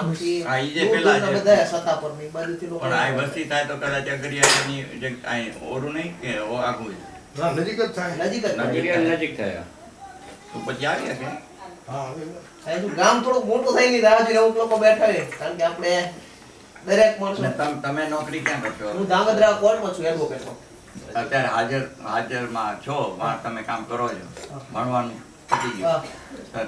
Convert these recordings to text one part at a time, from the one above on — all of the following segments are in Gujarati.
ના પછી આ ઈ જે પેલા છે બધા સત્તા પર ની બાજુથી લોકો પણ આ વસ્તી થાય તો કદાચ અગરિયાની જે આ ઓરું નહીં કે આગું હા નજીક જ થાય. નજીક જ નજીક થાય. તો પછી આવી શકે. હા હજુ ગામ થોડું મોટું થાય ની રાહ જોઈને અમુક લોકો બેઠા હોય કારણ કે આપણે દરેક માણસો તમે નોકરી ક્યાં કરશો? હું ધાંગધ્રા કોર્ટમાં છું એડવોકેટ છું. અત્યારે હાજરમાં છો, તમે કામ કરો છો, ભણવાનું પતી ગયું.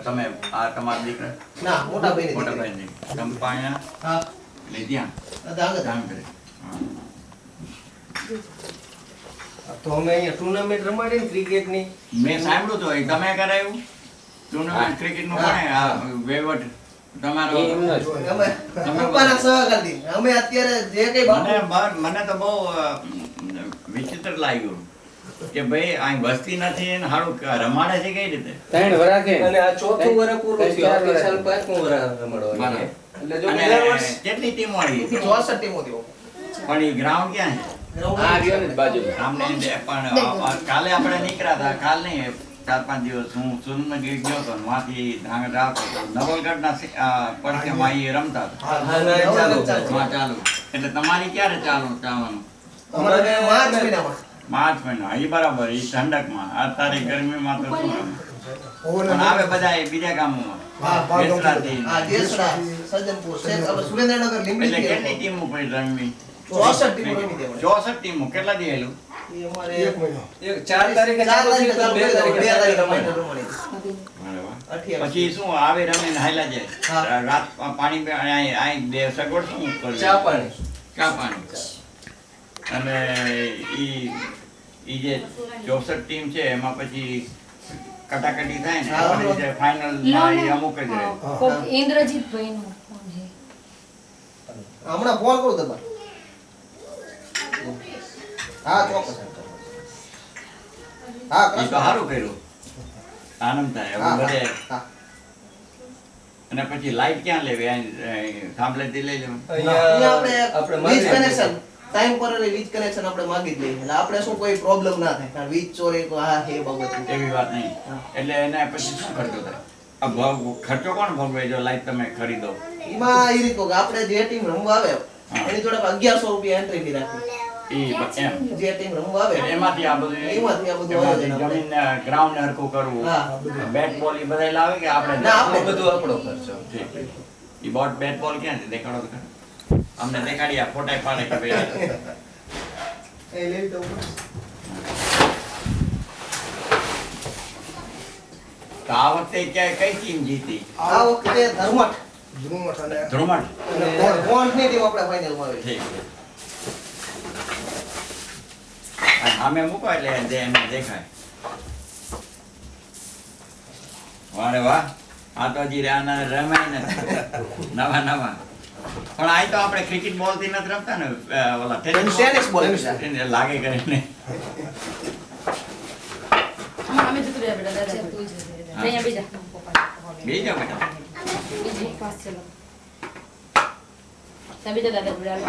તમે આ તમારા દીકરા ના મોટા ભાઈ મોટા ભાઈ તમે પાયા હા ને ત્યાં ધાંગધ્રા કામ કરે. તો અમે અહીંયા ટુર્નામેન્ટ રમાડી ને ક્રિકેટની. મેં સાંભળ્યું તો તમે કરાયું ટુર્નામેન્ટ ક્રિકેટનું કોણે આ વહીવટ તમારો? અમે પપ્પાના સહકારથી અમે અત્યારે જે કઈ મને તો બહુ વિચિત્ર લાગ્યું કે ભાઈ અહીં વસ્તી નથી ને હારું રમાડે છે કઈ રીતે? 3 વરાખે અને આ ચોથું વર્ષ પૂરું થયું. આ સાલ 5મું વર્ષ રમાડવાનું છે. એટલે જો અને દર વર્ષ કેટલી ટીમો આવી? 64 ટીમો થયો પણ એ ગ્રાઉન્ડ ક્યાં છે? આ રહ્યો ને બાજુ સામને પણ કાલે આપણે નીકળ્યા હતા, કાલ નહીં 4-5 દિવસ હું સુરનગીર ગયો હતો ને વાંથી ધાંગધ્રા આવતો હતો. નવલગઢના પડખેમાં એ રમતા હતા. હા ના ચાલો હા ચાલુ. એટલે તમારી ક્યારે ચાલવાનું? અમારે માર્ચ મહિનામાં માર્ચ મહિનો. એ બરાબર. એ ઠંડકમાં. અત્યારે ગરમીમાં તો શું રમે? ઓવર પણ આવે બધા એ બીજા ગામોમાં. હા બેસરાથી. હા દેસડા સજ્જનપુર શેખ આપણે સુરેન્દ્રનગર એટલે લીંબડી કેટલી ટીમો પડી રમવી? 64 ટીમો રમી દે 64 ટીમો. કેટલા દી હેલું? એ અમારે એક મહિનો. એક 4 તારીખે 4 ચાલુ થયું તો 2 તારીખે તારીખે રમાડ્યું. રમાડી. પછી શું આવે રમીને હાયલા જાય? હા. રાત પાણી અહીં બે સગવડ શું કરવી? ચા પાણી. ચા પાણી. અને ઈ જે 64 ટીમ છે એમાં પછી કટાકટી થાય ને હા. એની રીતે ફાઇનલ અમુક જ રહે. ઇન્દ્રજીત ભાઈ નો ફોન છે. હમણાં ફોન કરું તમારે હા ચોક્કસ હા ઈ તો સારું કર્યું. આનંદ થાય હવે બધે. હા અને પછી લાઈટ ક્યાં લેવી? અહીં થાંભલેથી લઈ લેવું. અહીંયા આપણે વીજ કનેક્શન ટેમ્પરરી વીજ કનેક્શન આપણે માંગી જ લઈએ એટલે આપણે શું કોઈ પ્રોબ્લેમ ના થાય કારણ વીજ ચોરી તો હા એ બાબત એવી વાત નહીં. એટલે એને પછી શું ખર્ચો થાય? આ ખર્ચો કોણ ભોગવે જો લાઈટ તમે ખરીદો? એમાં એ રીતો કે આપણે જે ટીમ રમવા આવે એની જોડે 1100 રૂપિયા એન્ટ્રી ફી રાખી ઈ એમ જે ટીમ રમવા આવે એમાંથી આ બધું એમાંથી આ બધું આવે છે. જમીન ગ્રાઉન્ડ હરખું કરવું, હા. બેટ બોલ ઈ બધા લાવે કે આપણે? ના, આપણે બધું આપણો ખર્ચો. ઈ બોટ બેટ બોલ ક્યાં છે? દેખાડો તો ખરા. અમને દેખાડી આ ફોટા પાડે કે ભાઈ એ લઈ દઉં તો આ વખતે કઈ ટીમ જીતી? આ વખતે ધર્મઠ ધ્રુમઠ અને ધ્રુમટ. અને કોણની ટીમ આપણે ફાઇનલમાં આવી ઠીક. અને સામે મૂકો એટલે એમને દેખાય. વારે વાહ. આ તો હજી આના રમાય ને નવા નવા. પણ આ તો આપણે ક્રિકેટ બોલ થી નથી રમતા ને ઓલા ટેનિસ બોલ એને લાગે કરીને. અમે જતું રહ્યા બેટા દાદા તું જ અહીંયા બીજા બીજો બેટા બીજી પાસ ચલો બીજા દાદા બોલાવો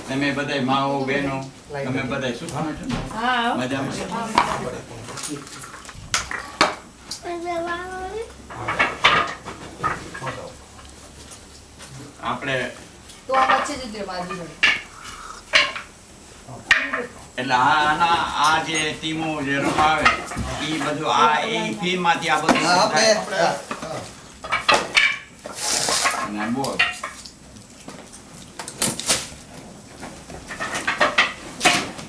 તમે બધાય માઓ બહેનો તમે બધાય શું ખાવ છો? હા મજામાં? આપણે તો આ વચ્ચે જ ઉતરે બાજુ એટલે આ જે ટીમો જે રમાવે ઈ બધું આ એ ફી માંથી આ બધું થાય. અને બોલ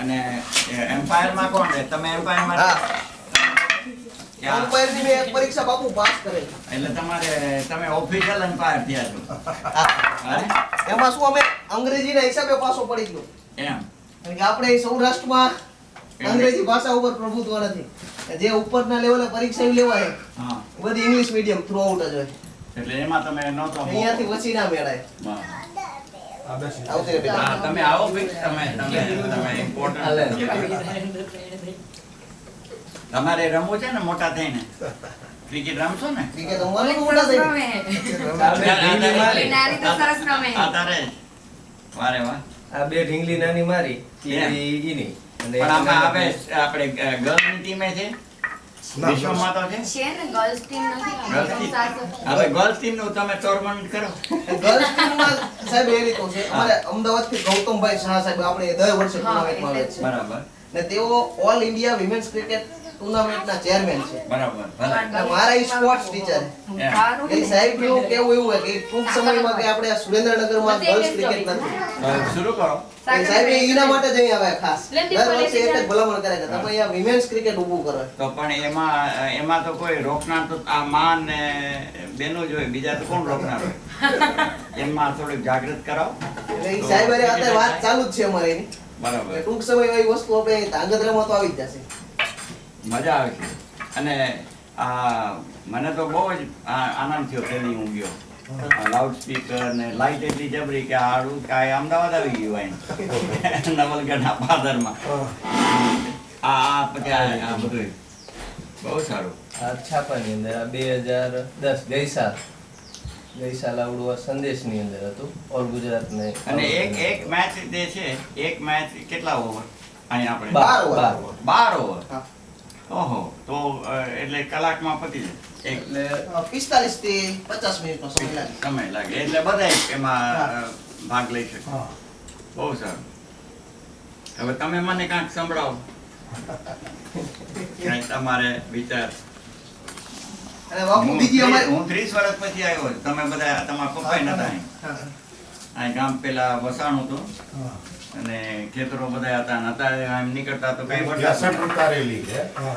અને એમ્પાયર માં કોણ રહે? તમે એમ્પાયર માં હા ક્યાં? અમ્પાયરની મેં એક પરીક્ષા બાપુ પાસ કરેલી એટલે તમે ઓફિશિયલ એમ્પાયર થયા છો? હે? એમાં શું અમે અંગ્રેજીના હિસાબે પાસો પડી ગયો એમ કારણ કે આપણે સૌરાષ્ટ્રમાં અંગ્રેજી ભાષા ઉપર પ્રભુત્વ નથી જે ઉપરના લેવલે પરીક્ષા લેવાય હા. બધી ઇંગ્લિશ મીડિયમ થ્રુ આઉટ જ હોય એટલે એમાં તમે નહોતો. અહીંયાથી પછી ના મેળાય હા. આ બેસી આવતી રહે બેટા. હા, તમે આવો ભાઈ. તમે important. તમારે રમવું છે ને મોટા થઈને? ક્રિકેટ રમશો ને? ક્રિકેટ રમવાનું તો મોટા થઈ આ તારે વારે વાહ. આ બે ઢીંગલી નાની મારી ઈ ઈની. અને પણ આમાં હવે આપણે ગર્લની ટીમે છે વિશ્વમાં તો છે છે ને ગર્લ્સ ટીમ નથી ગર્લ્સ ટીમ. હવે ગર્લ્સ ટીમનું તમે ટુર્નામેન્ટ કરો ગર્લ્સ ટીમમાં સાહેબ એ રીતનું છે અમારે અમદાવાદથી ગૌતમભાઈ શાહ સાહેબ આપણે દર વર્ષે ટુર્નામેન્ટમાં આવે છે બરાબર ને તેઓ ઓલ ઇન્ડિયા વિમેન્સ ક્રિકેટ ટુર્નામેન્ટના ચેરમેન છે બરાબર ભલે. અને મારા ઈ સ્પોર્ટ્સ ટીચર એ સાહેબ કેવું કેવું એવું હોય કે ટૂંક સમયમાં કે આપણે આ સુરેન્દ્રનગરમાં ગર્લ્સ ક્રિકેટ નથી શરૂ કરો એ સાહેબ એના માટે જ અહીં આવે ખાસ દર વર્ષે એક જ ભલામણ કરે કે તમે અહીંયા વિમેન્સ ક્રિકેટ ઊભું કરો તો પણ એમાં તો કોઈ રોકનાર તો આ માં ને બેનો જ હોય બીજા તો કોણ રોકનાર હોય એમાં થોડીક જાગૃત કરાવો એટલે ઈ સાહેબ હારે અત્યારે વાત ચાલુ જ છે અમારે એની બરાબર ટૂંક સમયમાં એ વસ્તુ આપણે ધાંગધ્રામાં તો આવી જ જશે મજા આવે છે અને આ મને તો બહુ જ આનંદ થયો પહેલી હું ગયો લાઉડ સ્પીકર ને લાઈટ એટલી જબરી કે આડું કાંઈ અમદાવાદ આવી ગયું અહીં નવલગઢના પાદરમાં આ પછી આ બધું બહુ સારું આ છાપાની અંદર આ 2010 ગઈ સાલ આવડું આ સંદેશની અંદર હતું ઓલ ગુજરાતને અને એક મેચ જે છે એક મેચ કેટલા ઓવર અહીં આપણે 12 ઓવર હા. ઓહો તો એટલે કલાકમાં પતી જાય એક એટલે 45 થી 50 મિનિટનો સમય લાગે સમય લાગે એટલે બધા એમાં ભાગ લઈ શકે હા. બહુ સારું હવે તમે મને કાંઈક સંભળાવો કાંઈ તમારે વિચાર અને બાપુ બીજી અમારી હું 30 વર્ષ પછી આવ્યો છું. તમે બધા તમારા પપ્પા નતા અહીં હા. અહીં ગામ પેલા વસાણું હતું હા. અને ખેતરો બધા હતા અને અત્યારે આમ નીકળતા તો કઈ કેસેટ વરસાદ ઉતારેલી છે હા.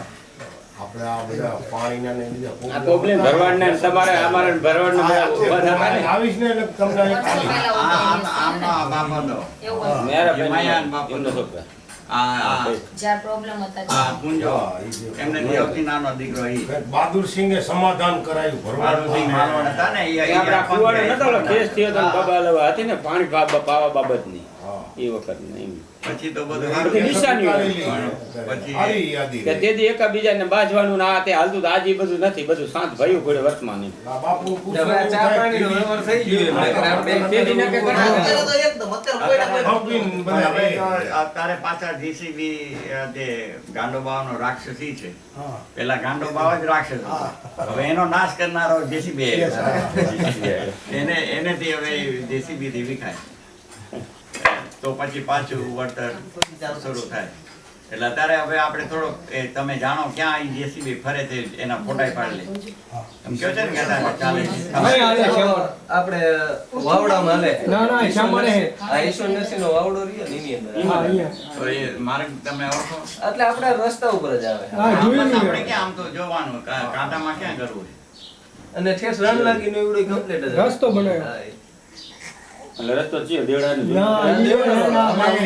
આપણે આ બધા પાણીના ને બીજા આ પ્રોબ્લેમ ભરવાડને ને તમારે અમારે ભરવાડને બધા ઉભા થતા ને. આવીશ ને એટલે તમને એક વર્ષો આલી. પહેલા આમનો આ બાપ હતો એવું હતું. મેરા એ માયાન બાપ એમનો હતો. છોકરા. આ જ્યાં પ્રોબ્લેમ હતા પૂંજો હા, ઈ જે એમને સૌથી નાનો દીકરો ઈ બહાદુર સિંહે સમાધાન કરાયું મારુતિસિંહ મારવાડ હતા ને ઈ એ આપણા આ કુવાડો પંચાયત નતો ઓલો કેસ થયો તો ને બાબા લવા હતી ને પાણી પાવા બાબતની હા. એ વખત નહીં પછી તો બધું બધી નિશાનીઓ ઉતારેલી. પછી આવી યાદી કે તેથી એકાબીજાને બાજવાનું ના તે હાલતું તો આજે બધું નથી બધું શાંત ભયું પડે વર્તમાન આ બાપુ હવે આ ચા પાણીનો વ્યવહાર થઈ ગયો એમ. આપણે તેથી ના કે અત્યારે તો એકદમ અત્યારે કોઈ હંપીને બધા હવે બે. અત્યારે પાછા જીસીબી જે ગાંડોબાવાનો રાક્ષસી છે હા. પેલા ગાંડોબાવ જ રાક્ષસ હતો હવે એનો નાશ કરનારો જેસીબી એનેથી હવે જેસીબી થી વિખાય તો પછી પાછું વળતર શરૂ થાય એટલે અત્યારે હવે આપણે થોડોક તમે જાણો ક્યાં આ જેસીબી ફરે છે એના ફોટા પાડી લે એમ કહો છો ને કે અત્યારે ચાલે છે આપણે વાવડામાં હાલે ના, ના, શામળે હે. આ ઈશ્વરનરસિંહનો વાવડો રહ્યો ને એની અંદર હા, અહીંયા. તો એ માર્ગ તમે ઓળખો એટલે આપણે રસ્તા ઉપર જ આવે હા, જોયું ને. આપણે ક્યાં આમ તો જોવાનું કાંટામાં ક્યાં કરવું છે અને ઠેસ રણ લાગીને એવડું કમ્પ્લીટ જ રસ્તો બનાવ્યો. હા, એટલે રસ્તો ચિયો દેવડાનો ના,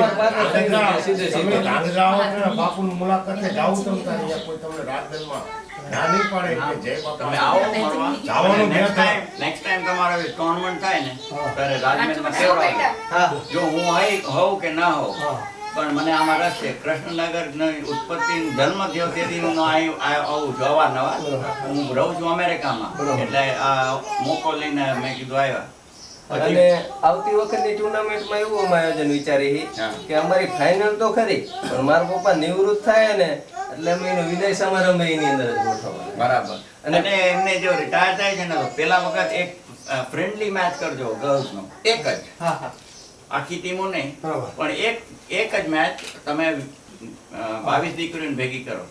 તમે ધાંગધ્રા આવો છો ને બાપુની મુલાકાતે જાવ તમે તારે અહીંયા કોઈ તમને રાજદરબારમાં ના નહીં પાડે કે જય બાપા. તમે આવો મળવા જવાનું નેક્સ્ટ મેં ટાઈમ તમારો ટુર્નામેન્ટ થાય ને ત્યારે રાજમેરમાં કેવડાવજો. હા જો હું અહીં હોઉં કે ના હોઉં હા. પણ મને આમાં રસ છે કૃષ્ણનગરની ઉત્પત્તિ જન્મ થયો તેથી હું અહીં આવું છું અવારનવાર હું રહું છું અમેરિકામાં એટલે આ મોકો લઈને મેં કીધું આવ્યા અને પછી આવતી વખતની ટુર્નામેન્ટમાં એવું અમે આયોજન વિચારી હા. કે અમારી ફાઇનલ તો ખરી પણ મારા પપ્પા નિવૃત્ત થાય ને એટલે અમે એનો વિદાય સમારંભ એની અંદર જ ગોઠવવાનો. બરાબર અને એમને જો રિટાયર થાય છે ને તો પેલા વખત એક ફ્રેન્ડલી મેચ કરજો ગર્લ્સનો એક જ હા હા આખી ટીમો નહીં બરાબર. પણ એક જ મેચ તમે 22 દીકરીઓને ભેગી કરો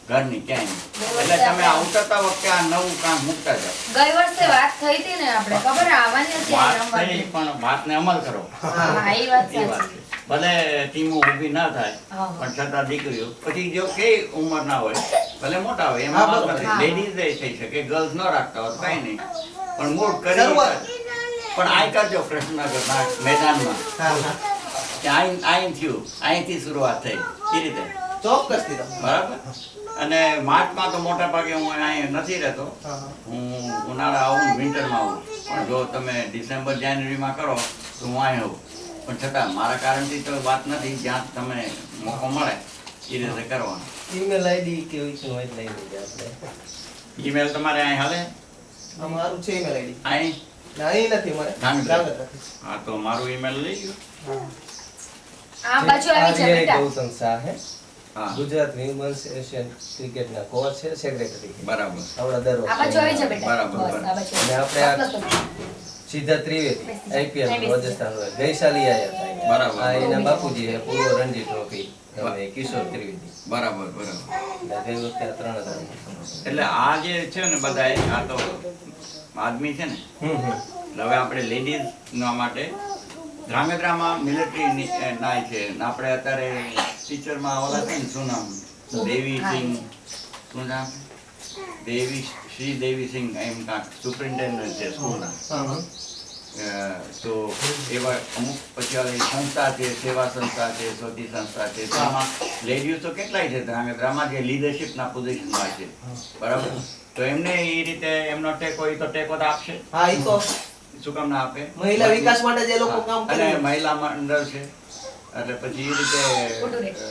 ઘરની ક્યાંય એટલે તમે ઉતરતા વખતે આ નવું કામ મૂકતા જાઓ ગઈ વર્ષે વાત થઈ હતી ને આપણે ખબર આવવાની હતી વાત રમવાની. થઈ પણ વાતને અમલ કરો હા એ વાત એ વાત સાચી છે ભલે ટીમો ઊભી ના થાય હા. પણ છતાં દીકરીઓ પછી જો કે ઉંમર ના હોય ભલે મોટા હોય હા, એમાં બરાબર. વાત નથી. હા. લેડીઝ એ થઈ શકે ગર્લ્સ ન રાખતા હોય તો કઈ નહીં પણ મૂળ કરી શરૂઆત. પણ આઈ કરજો કૃષ્ણનગરના મેદાનમાં હા હા કે અહીંથી શરૂઆત થઈ એ રીતે ચોક્કસથી તો. બરાબર અને માર્ચમાં તો મોટા ભાગે હું અહીં નથી રહેતો હા હા હું ઉનાળા આવું વિન્ટરમાં આવું પણ જો તમે ડિસેમ્બર જાન્યુઆરીમાં કરો તો હું અહીં આવું પણ છતાં મારા કારણથી તો વાત નથી જ્યાં તમે મોકો મળે એ રીતે કરવાનો ઈમેલ આઈડી કે હોય તો લઈ લઈએ આપણે. ઈમેલ તમારે અહીં હાલે આ મારું છે email ID. અહીં ના અહીં નથી મારે ધાંગધ્રા. ધાંગધ્રાથી. હા તો મારું ઈમેલ લઈ ગયો આ બાજુ આવી આ છે રહ્યા બેટા ગૌતમ શાહ હે હા. ગુજરાત વિમન્સ એશિયન ક્રિકેટના કોચ છે, સેક્રેટરી છે. બરાબર આપણા દર આ બાજુ આવી વર્ષે. જા બેટા. બરાબર, બસ, બરાબર. આ બાજુ. અને આપણે આ સીધા ત્રિવેદી આઈપીએલ રાજસ્થાન રોયલ ગઈસાલી આયા હતા. બરાબર. આ એના બાપુજી છે, પૂર્વ રણજી ટ્રોફી અને કિશોર ત્રિવેદી. બરાબર બરાબર. એટલે ગઈ વખતે આ ત્રણ હતા. એટલે આ જે છે ને બધા આ તો આદમી છે ને, એટલે હવે આપણે લેડીઝ ના માટે ધ્રાંગધ્રામાં મિલિટરી નાય છે ને આપણે અત્યારે ટીચરમાં ઓલા છે ને શું નામ દેવી સિંહ શું નામ દેવી શ્રી દેવી સિંહ એમ કાંક સુપરિન્ટેન્ડન્ટ છે સ્કૂલના. તો એવા અમુક પછી ઓલી સંસ્થા છે, સેવા સંસ્થા છે, સ્વતી સંસ્થા છે, તેમાં લેડીઝ તો કેટલાય છે ધ્રાંગધ્રામાં જે લીડરશિપના પોઝિશનમાં છે. બરાબર. તો એમને એ રીતે એમનો ટેકો એ તો ટેકો તો આપશે. હા એ તો શું કામ ના આપે? મહિલા વિકાસ માટે જે લોકો કામ કરે અને મહિલા મંડળ છે એટલે પછી એ ગુડુ રે. રીતે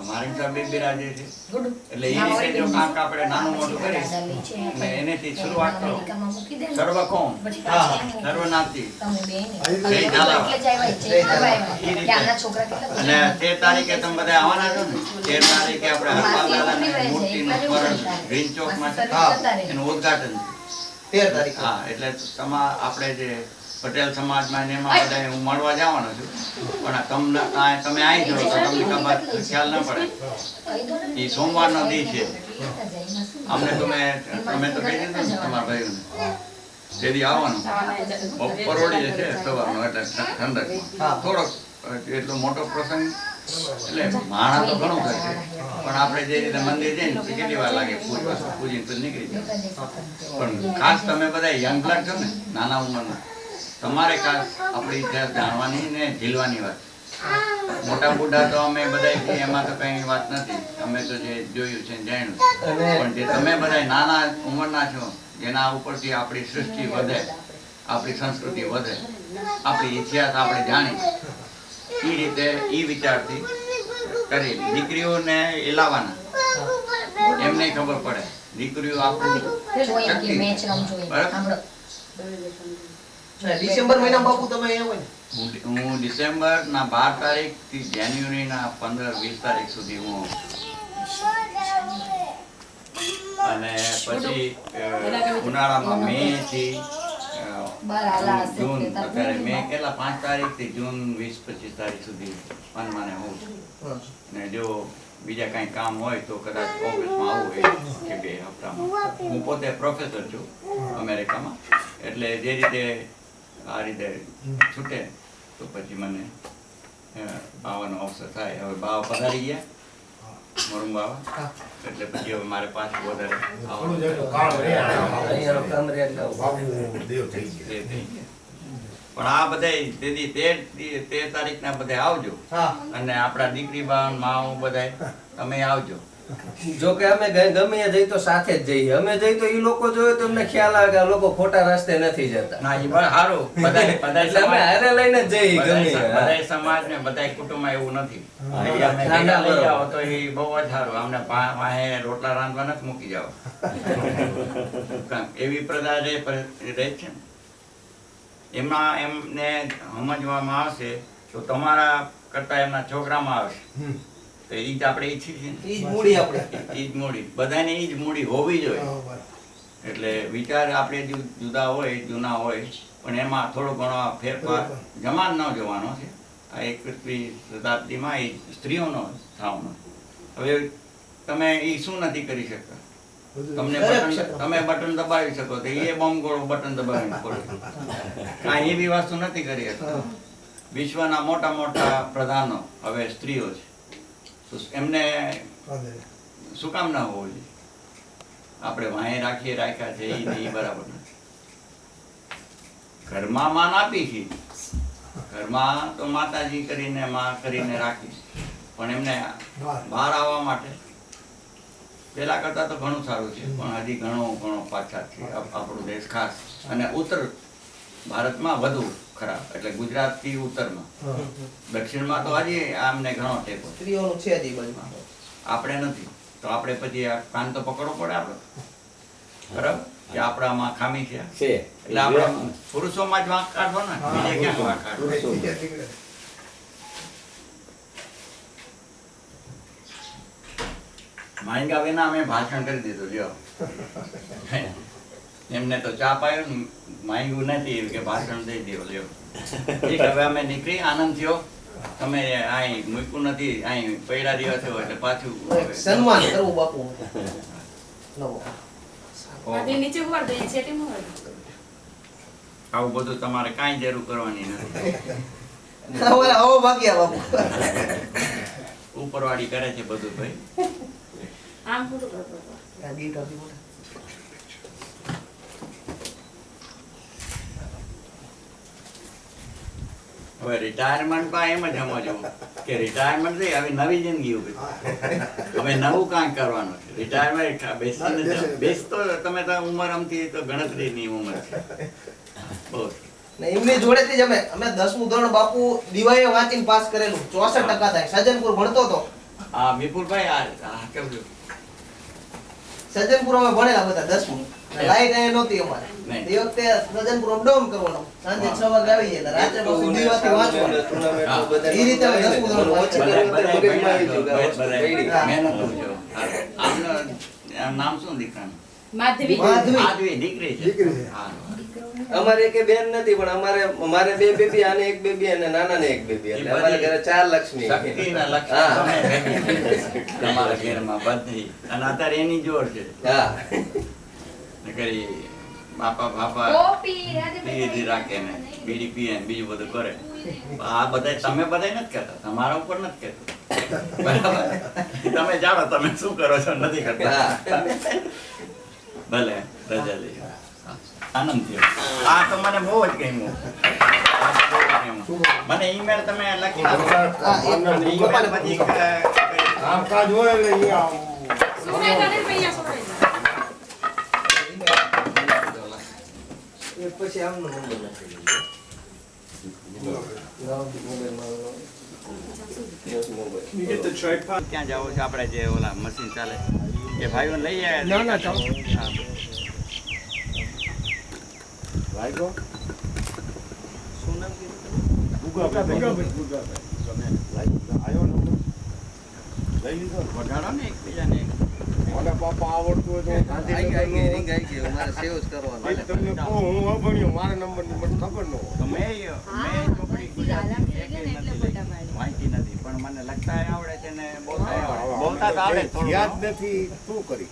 મારી સાહેબ બિરાજે છે. ગુડુ. એટલે એ રીતે જો કાંક આપણે નાનું મોટું કરી અને એનેથી શરૂઆત કરો. અમેરિકામાં મૂકી દે ને. સર્વ કોમ પછી હા, પાછી એમ સર્વનાથી તમે બેન જય ઝાલાવાડ. એટલે જ આવ્યા, જય ઝાલાવાડ. કે આના છોકરા કેટલા અને 13 તારીખે તમે બધા આવવાના છો ને 13 તારીખે આપણે હરપાલ દાદાની મૂર્તિનું સ્મરણ ગ્રીન ચોકમાં છે. એનું ઉદ્ઘાટન છે. 13 તારીખે. હા એટલે આપણે જે પટેલ સમાજમાં ને એમાં બધા હું મળવા જવાનો છું પણ તમે આવી જાઓ તો તમને કદાચ ખ્યાલ ન પડે. એ સોમવારનો દી છે. અમને તમે તો કહી દીધું ને તમારા ભાઈઓને તેથી આવવાનું. પરોળી છે સવારનો એટલે ઠંડકમાં થોડોક એટલો મોટો પ્રસંગ એટલે માણા તો ઘણું થાય છે પણ આપણે જે રીતે મંદિર જઈએ ને તો કેટલી વાર લાગે પૂજીને તો નીકળી જાય. પણ ખાસ તમે બધા યંગ બ્લડ છો ને નાના ઉંમરના તમારે ખાસ આપણી ઇતિહાસ જાણવાની ને ઝીલવાની વાત. મોટા બુઢા તો અમે બધા એમાં તો કઈ વાત નથી. અમે તો જે જોયું છે જાણ્યું. પણ જે તમે બધા નાના ઉંમરના છો જેના ઉપરથી આપણી સૃષ્ટિ વધે, આપણી સંસ્કૃતિ વધે, આપણી ઇતિહાસ આપણે જાણી એ રીતે એ વિચારથી કરી દીકરીઓને એ લાવવાના એમને ખબર પડે દીકરીઓ આપણું જોઈએ કે મેચ રમજો એ. બરાબર. સાંભળો. ડિસેમ્બર મહિનામાં બાપુ તમે અહીંયા હોય ને હું ડિસેમ્બરના 12 તારીખથી જાન્યુઆરીના 15-20 તારીખ સુધી હું અને પછી ઉનાળામાં મે થી જૂન અત્યારે મે કેટલા 5 તારીખથી જૂન 20-25 તારીખ સુધી માને હોઉં છું. ને જો બીજા કાંઈ કામ હોય તો કદાચ ઓગસ્ટમાં આવું હોય કે 2 હપ્તામાં. હું પોતે પ્રોફેસર છું અમેરિકામાં એટલે જે રીતે આ રીતે છૂટે તો પછી મને આવવાનો અવસર થાય. હવે બાવા પધારી ગયા મોરમ બાવા એટલે પછી હવે મારે પાછું વધારે થોડું જ એટલું કામ રહે. અહીંયાનો કામ રહે એટલે આવું. બાપુ દેવ થઈ ગયા. એ થઈ ગયા. પણ આ બધાય તેથી 13 તારીખના બધા આવજો હા અને આપણા દીકરી બાન માઓ બધાય તમે આવજો. જો કે અમે ગમે એ જઈ તો સાથે જ જઈએ. અમે જઈ તો એ લોકો જોયે તો અમને ખ્યાલ આવે કે આ લોકો ખોટા રસ્તે નથી જતા. ના એ પણ સારું બધાય એટલે અમે હારે લઈને જ જઈએ ગમે એ. બધાય સમાજ ને બધાય કુટુંબમાં એવું નથી. હા. એ અમે ભેગા લઈ જાઓ તો એ બહુ જ સારું. અમને વાહે રોટલા રાંધવા નથી મૂકી જાઓ. એવી પ્રજા રહે છે ને એમાં એમને સમજવામાં આવશે તો તમારા કરતા એમના છોકરામાં આવશે તો એ જ આપણે ઈચ્છીએ છીએ ને. ઈ જ મૂડી આપણે એ જ મૂડી બધાને એ જ મૂડી હોવી જોઈએ. એટલે વિચાર આપણે જુદા હોય જૂના હોય પણ એમાં થોડો ઘણો ફેરફાર જમા ન જોવાનો છે. આ 21મી શતાબ્દીમાં એ સ્ત્રીઓનો થવાનો. હવે તમે એ શું નથી કરી શકતા? તમે બટન દબાવી શકો તો એ બોમ્બ બટન દબાવીને ખોલે. કાંઈ એવી વસ્તુ નથી કરી શકતા. વિશ્વના મોટા મોટા પ્રધાનો હવે સ્ત્રીઓ છે તો એમને શું કામ ના હોવું જોઈએ? આપણે વાંહે રાખ્યા છે એ બરાબર નથી. ઘરમાં માન આપી છે, ઘરમાં તો માતાજી કરીને માં કરીને રાખી પણ એમને બહાર આવવા માટે પેલા કરતા તો ઘણું સારું છે પણ હજી ઘણો પાછા છે આપણો દેશ ખાસ અને ઉત્તર ભારતમાં વધુ ખરાબ એટલે ગુજરાતથી ઉત્તરમાં. દક્ષિણમાં તો હજી આમને ઘણો ટેકો સ્ત્રીઓનું છે જ ઈ બાજુ. આપણે નથી તો આપણે પછી આ કાન તો પકડવો પડે આપણે બરાબર કે આપણામાં ખામી છે એટલે આપણે પુરુષોમાં જ વાંક કાઢવો ને બીજે ક્યાં વાંક કાઢવો. માંગ્યા વિના અમે ભાષણ કરી દીધું લ્યો. એમને તો ચા પાયો ને માંગ્યું નથી કે ભાષણ દઈ દો લ્યો. ઠીક, હવે અમે નીકળી, આનંદ થયો. તમે અહીં મૂક્યું નથી, અહીં પૈડા દિવસ થયો એટલે પાછું સન્માન કરવું બાપુ નવો. આ નીચે ઉવાડ દઈએ છે ટીમ ઉવાડ. આવું બધું તમારે કાંઈ જરૂર કરવાની નથી. હવે આવો ભાગ્યા બાપુ. ઉપરવાળી કરે છે બધું ભાઈ. આમ ખોટું કરતો. આ ગીત આપી મોટા. હવે રિટાયરમેન્ટ માં એમ જ સમજવું કે રિટાયરમેન્ટ થઈ હવે નવી જિંદગી ઉભી. હવે નવું કાંઈ કરવાનું છે. રિટાયરમેન્ટ બેસતો તમે તો ઉંમર અમથી તો ગણતરીની ઉંમર છે. બહુ ને એમની જોડેથી જ અમે 10મું ધોરણ બાપુ દિવાળીએ વાંચીને પાસ કરેલું 64% થાય. સજ્જનપુર ભણતો હતો. આ વિપુલભાઈ આ કેવું છે? સજ્જનપુર અમે ભણેલા બધા 10મું. લાઈટ અહીંયા નહોતી અમારે. નહીં. એ વખતે સજ્જનપુર અપડાઉન કરવાનું. સાંજે 6 વાગે આવી જાય એટલે રાત્રે પાછું દીવાથી વાંચવાનું. એ રીતે અમે 10મું ધોરણ વાંચ્યું. મહેનત જો. આમનું નામ શું દીકરાનું? માધવી. માધવી દીકરી છે. દીકરી છે. હા. અમારે એક બેન નથી પણ અમારે 2 બેબી અને 1 બેબી અને નાનાને 1 બેબી એટલે અમારા ઘરે 4 લક્ષ્મી. શક્તિના લક્ષ્મી હા. તમે ભેગી તમારા ઘરમાં બધી. અને અત્યારે એની જોર છે. હા કરી બાપા બાપા કોપી પીધી રાખે ને બીડી પીએ ને બીજું બધું કરે. આ બધા તમે બધા નથી કરતા, તમારા ઉપર નથી કરતા. બરાબર? તમે જાણો તમે શું કરો છો નથી કરતા. ભલે રજા લઈ. આનંદ થયો. આ તો મને બહુ જ ગમ્યું. મને ઈમેલ તમે લખી આપો. ઈમેલ પછી કામકાજ હોય એટલે અહીંયા સુને તને પૈયા સોડે. એ પછી આમનો નંબર લખી ક્યાં જાવ છે આપણે જે ઓલા મશીન ચાલે એ ભાઈઓ લઈ જાય. ના, ના, ચાલો. હા. ભાઈગો શું નામ કીધું તમે? આયો નંબર લઈ લીધો ને? વઢાડો ને એકબીજાને. મને બાપા આવડતું હોય તો આઈ ગઈ, ગાંધીનગરનો ring આઈ ગઈ. મારે સેવ જ કરવાનો. એ તમને કહું, હું અભણ્યો, મારા નંબરની મને ખબર ન હોય. તો મેં ચોપડી ગુજરાતી એકેય નથી લખી. વાંચી નથી પણ મને લખતા આવડે છે ને બોલતા આવડે. બોલતા તો આવડે થોડું યાદ ઘણું. નથી શું કરી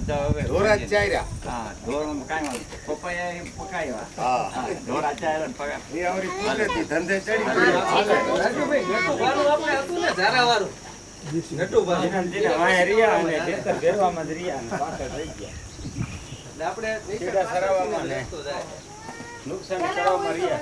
તો હવે ધોરા ચાર્યા. હા ઢોરમાં કાંઈ વાંધો નહીં. પપૈયા પકાવ્યા. હા હા ઢોરા ચાર્યા ને પકા. એ આવડી કુદરતી ધંધે ચડી ગઈ. રાજુભાઈ, નટુભાનું આપણે હતું ને ઝારાવાળું. નટુભાનું. ધીરે વાંહે રહ્યા અને ખેતર ઘેરવામાં જ રહ્યા અને પાછળ રહી ગયા. એટલે આપણે છેડા સરાવવામાં ને રસ્તો જાય. નુકસાન કરવામાં રહ્યા.